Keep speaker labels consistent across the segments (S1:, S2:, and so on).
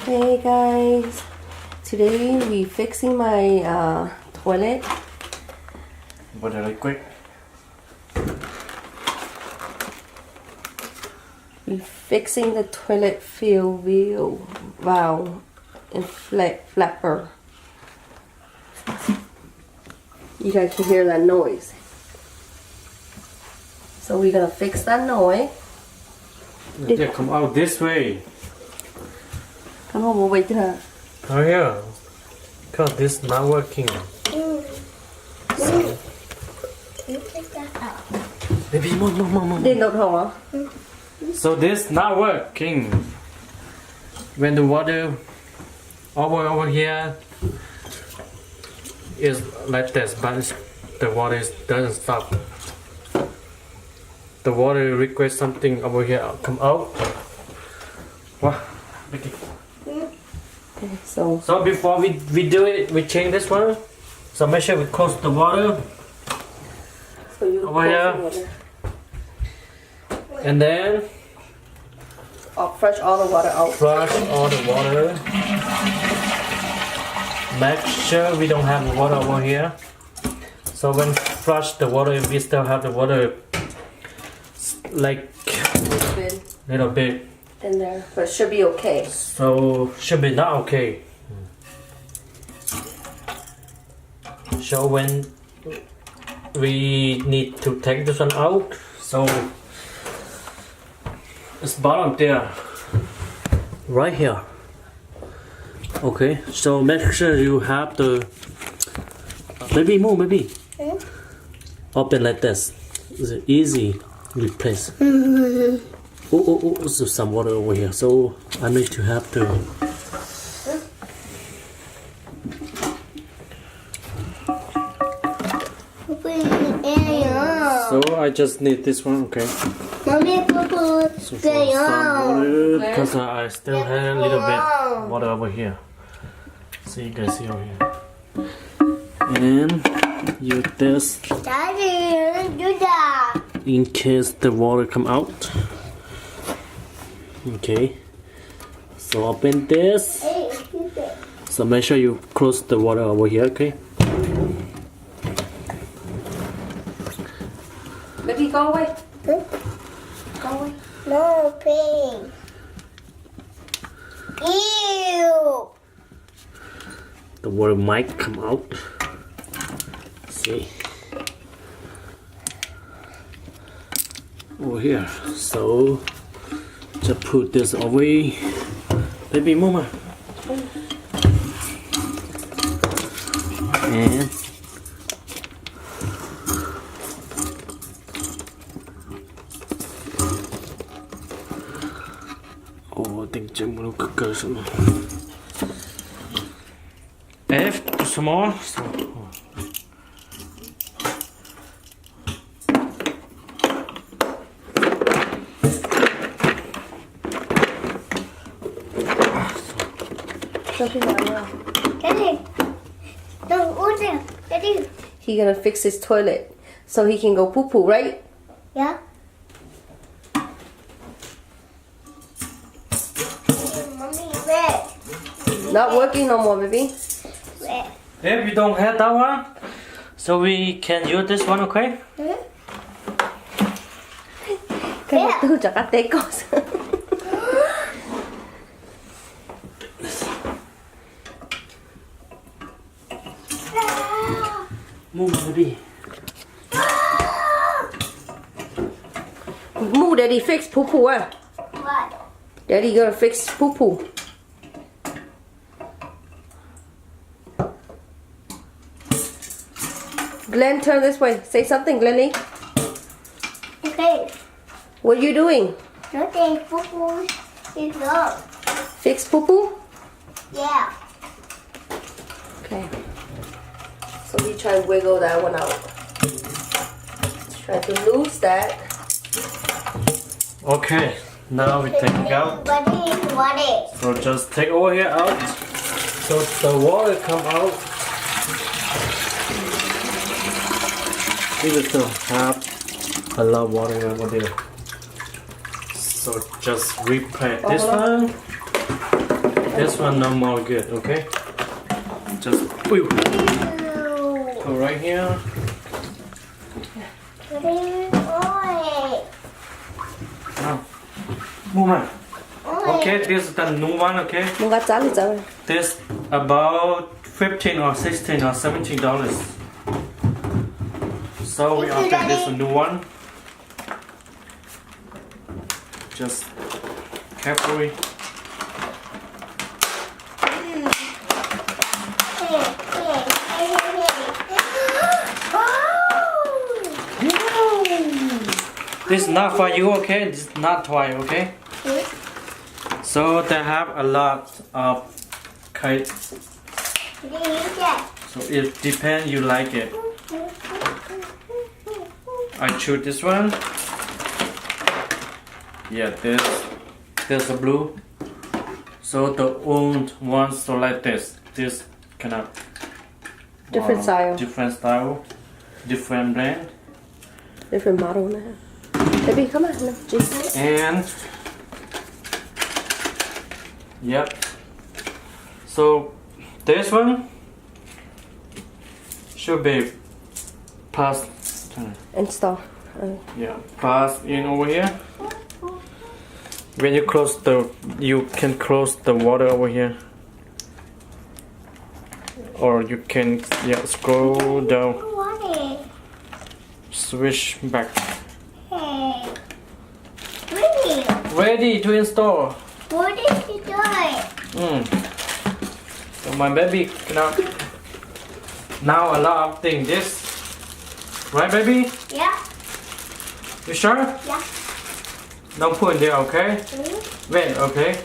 S1: Hey guys, today we fixing my toilet.
S2: But really quick.
S1: We fixing the toilet valve and flapper. You guys can hear that noise. So we're gonna fix that noise.
S2: Yeah, come out this way.
S1: Come on, we'll wait here.
S2: Oh yeah. Cause this not working. So. Baby, mom.
S1: Điện đột hổ.
S2: So this not working. When the water over here is like this, but the water doesn't stop. The water requires something over here come out. What? Okay.
S1: Okay, so
S2: Before we do it, we change this one. So make sure we close the water
S1: you
S2: over here, and then
S1: flush all the water out.
S2: flush all the water. Make sure we don't have water over here. So when flush the water, we still have the water like little bit
S1: In there, but it should be okay.
S2: So should be not okay. So when we need to take this one out, so it's bottom there, right here. Okay, so make sure you have the maybe open like this. It's easy replace. Oh, so some water over here. So I need to have to. So I just need this one, okay.
S3: Mommy,
S2: So for some water, because I still have a little bit water over here. So you guys see over here. And use this
S3: Daddy, do that.
S2: in case the water come out. Okay, so open this.
S3: Hey, keep it.
S2: So make sure you close the water over here, okay?
S1: Baby, go away.
S3: Huh?
S1: Go away.
S3: No, pink. Ew.
S2: The water might come out. See? Over here. So just put this away. Baby mama. And I think Jim will cook some. F too small. So,
S3: Daddy, don't go there. Daddy.
S1: He gonna fix his toilet so he can go poo poo, right?
S3: Yeah. Mommy, where?
S1: Not working no more, baby.
S3: Where?
S2: if we don't have that one, so we can use this one, okay?
S1: Cái mặt tư chắc té con.
S2: Move, baby.
S1: Moo, Daddy fix poo poo.
S3: What?
S1: Daddy gonna fix poo poo. Glenn, turn this way. Say something, Glenny.
S3: Okay.
S1: What are you doing?
S3: Nothing. Poo-poo is up.
S1: Fix poo poo?
S3: Yeah.
S1: Okay. So we try to wiggle that one out. Try to lose that.
S2: Okay, now we take it out.
S3: What is?
S2: So just take over here out. So the water come out. We will still have a lot of water over there. So just replay this one. This one no more good, okay? Just put right here. Now, move. Okay, this is the new one, okay?
S1: 뭔가 잘리잖아.
S2: This about 15 or 16 or 17 dollars. So we ordered this new one. Just carefully. This is not for you, okay? This is not toy, okay? So they have a lot of kites. So it depends you like it. I choose this one. Yeah, this a blue. So the old ones so like this. This cannot.
S1: Different style.
S2: Different style. Different brand.
S1: Different model now. Baby, come on. No, Jesus.
S2: And yep. So this one should be passed.
S1: Install.
S2: Yeah, pass in over here. When you close you can close the water over here, or you can scroll down. Switch back.
S3: Hey.
S2: Ready to install.
S3: What is he doing?
S2: So my baby now a lot of things. This, right, baby?
S3: Yeah.
S2: You sure?
S3: Yeah.
S2: Don't put in there, okay? Wait, okay?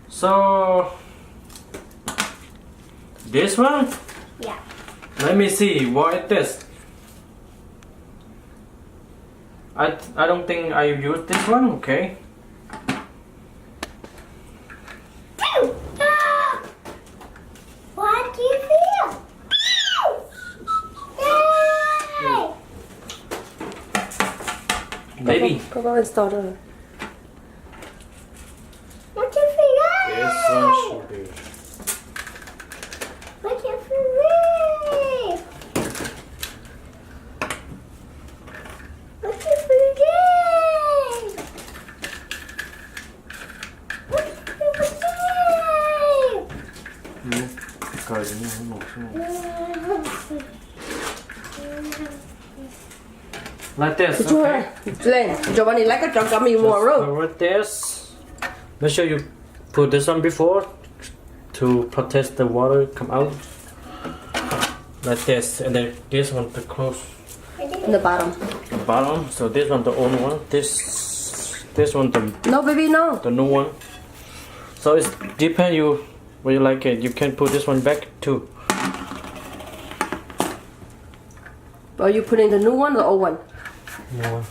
S2: So this one?
S3: Yeah.
S2: Let me see. What is this? I don't think I use this one. Okay.
S3: What do you feel? Yay!
S2: Baby.
S1: Go install it.
S3: What do you feel?
S2: This one should be.
S3: What do you feel? What do you feel?
S2: Cởi cái này không nổi xuống. Like this. Okay.
S1: Glenn, Giovanni, like a drunk gummy
S2: Just
S1: more room.
S2: cover this. Make sure you put this on before to protect the water come out. Like this, and then this one to close
S1: In the bottom.
S2: the bottom. So this one the old one. This one
S1: No, baby, no.
S2: the new one. So it depends you where you like it. You can put this one back too.
S1: Are you putting the new one or the old one?
S2: New one.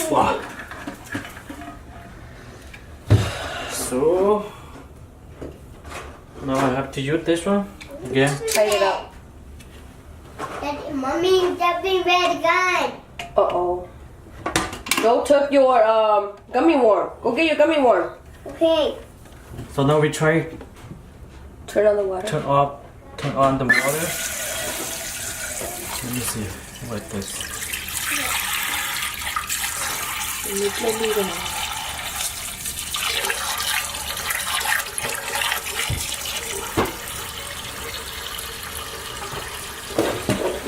S2: Wow. So now I have to use this one again.
S1: Tighten it up.
S3: Daddy, Mommy, that been red gun.
S1: Uh-oh. Go took your gummy worm. Go get your gummy worm.
S3: Okay.
S2: So now we try
S1: Turn on the water.
S2: turn on the water. Let me see like this.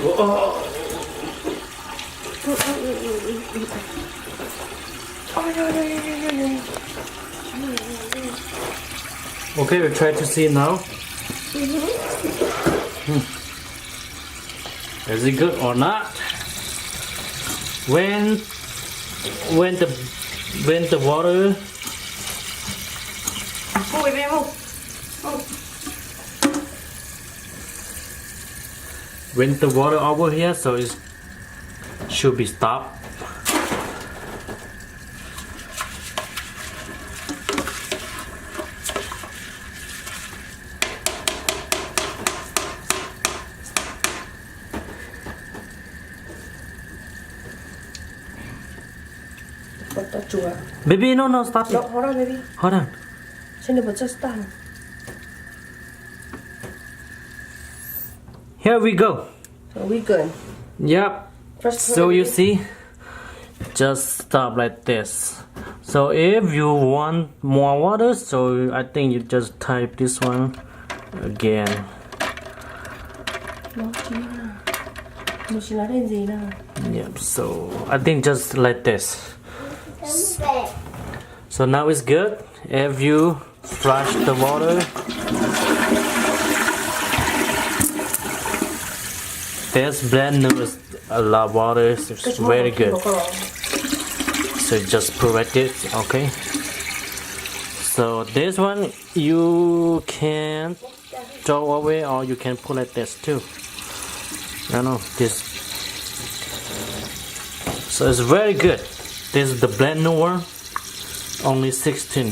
S2: Whoa. Okay, we try to see now. Is it good or not? When the water
S1: Move, baby, move.
S2: when the water over here, so it should be stopped. Baby, no, stop it.
S1: No, hold on, baby.
S2: Hold on.
S1: ฉันจะบอกจะ start.
S2: Here we go.
S1: So we good.
S2: Yep.
S1: First
S2: So you see, just stop like this. So if you want more water, so I think you just type this one again. Yep. So I think just like this. So now it's good. If you flush the water, this blender is a lot of water. It's very good. So just put like this, okay? So this one you can throw away or you can put like this too. No, this. So it's very good. This is the blender one. Only $16.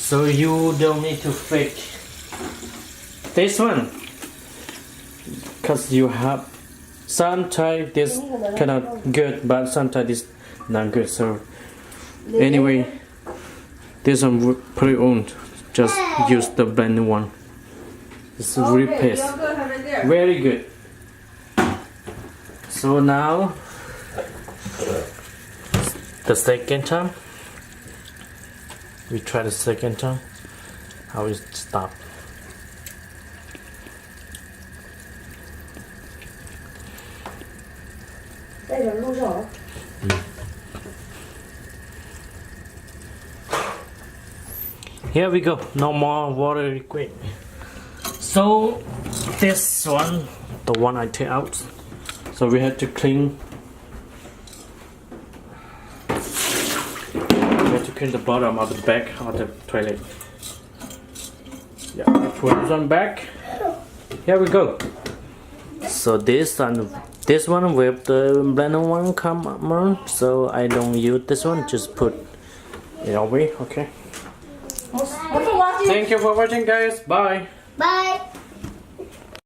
S2: So you don't need to fake this one. Because you have sometimes this kind of good, but sometimes it's not good. So anyway, this one pretty old. Just use the blended one. It's really paste. Very good. So now the second time. We try the second time. How it stop. Here we go. No more water liquid. So this one, the one I take out. So we have to clean. We have to clean the bottom of the back of the toilet. Yeah, put this one back. Here we go. So this one with the blender one come on. So I don't use this one. Just put it away. Okay. Thank you for watching, guys. Bye.
S3: Bye.